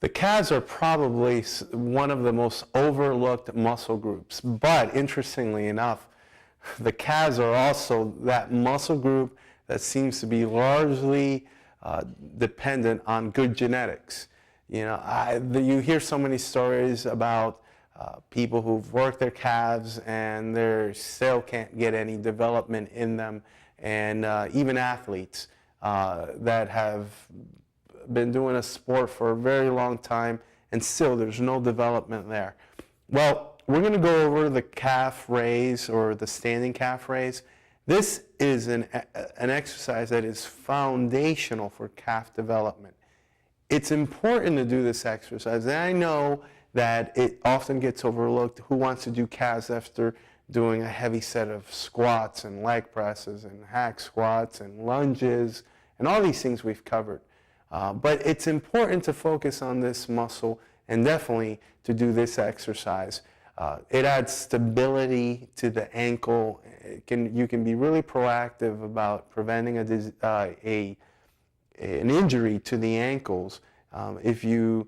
The calves are probably one of the most overlooked muscle groups, but interestingly enough, the calves are also that muscle group that seems to be largely dependent on good genetics. You know, you hear so many stories about people who've worked their calves and they still can't get any development in them, and even athletes that have been doing a sport for a very long time and still there's no development there. Well, we're going to go over the calf raise or the standing calf raise. This is an exercise that is foundational for calf development. It's important to do this exercise, and I know that it often gets overlooked. Who wants to do calves after doing a heavy set of squats and leg presses and hack squats and lunges and all these things we've covered? But it's important to focus on this muscle and definitely to do this exercise. It adds stability to the ankle. You can be really proactive about preventing an injury to the ankles if you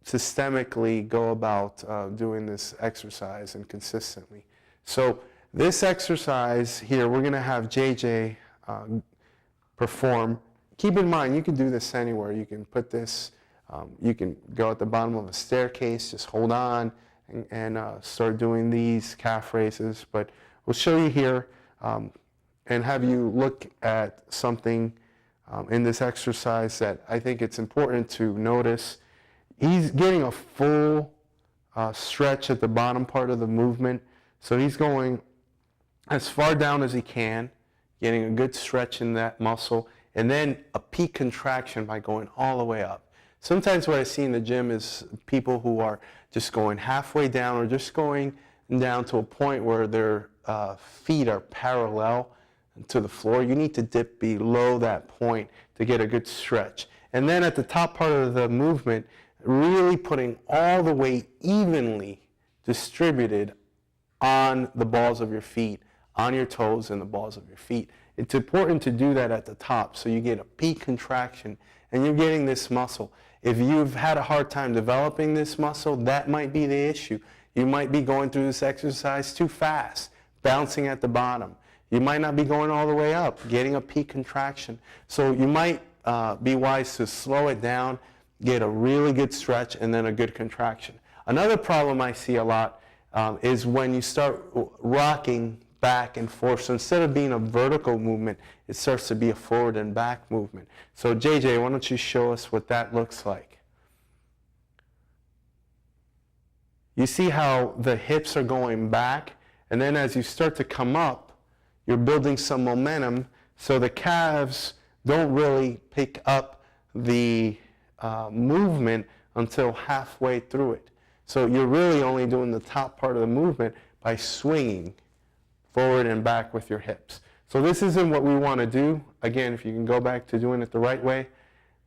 systemically go about doing this exercise and consistently. So this exercise here, we're going to have JJ perform. Keep in mind, you can do this anywhere. You can put this, you can go at the bottom of a staircase, just hold on and start doing these calf raises. But we'll show you here and have you look at something in this exercise that I think it's important to notice. He's getting a full stretch at the bottom part of the movement. So he's going as far down as he can, getting a good stretch in that muscle, and then a peak contraction by going all the way up. Sometimes what I see in the gym is people who are just going halfway down or just going down to a point where their feet are parallel to the floor. You need to dip below that point to get a good stretch. And then at the top part of the movement, really putting all the weight evenly distributed on the balls of your feet, on your toes and the balls of your feet. It's important to do that at the top so you get a peak contraction and you're getting this muscle. If you've had a hard time developing this muscle, that might be the issue. You might be going through this exercise too fast, bouncing at the bottom. You might not be going all the way up, getting a peak contraction. So you might be wise to slow it down, get a really good stretch, and then a good contraction. Another problem I see a lot is when you start rocking back and forth. So instead of being a vertical movement, it starts to be a forward and back movement. So JJ, why don't you show us what that looks like? You see how the hips are going back, and then as you start to come up, you're building some momentum, so the calves don't really pick up the movement until halfway through it. So you're really only doing the top part of the movement by swinging forward and back with your hips. So this isn't what we want to do. Again, if you can go back to doing it the right way,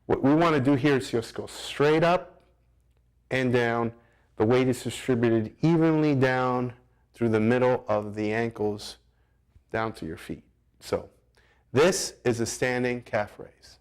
what we want to do here is just go straight up and down. The weight is distributed evenly down through the middle of the ankles down to your feet. So this is a standing calf raise.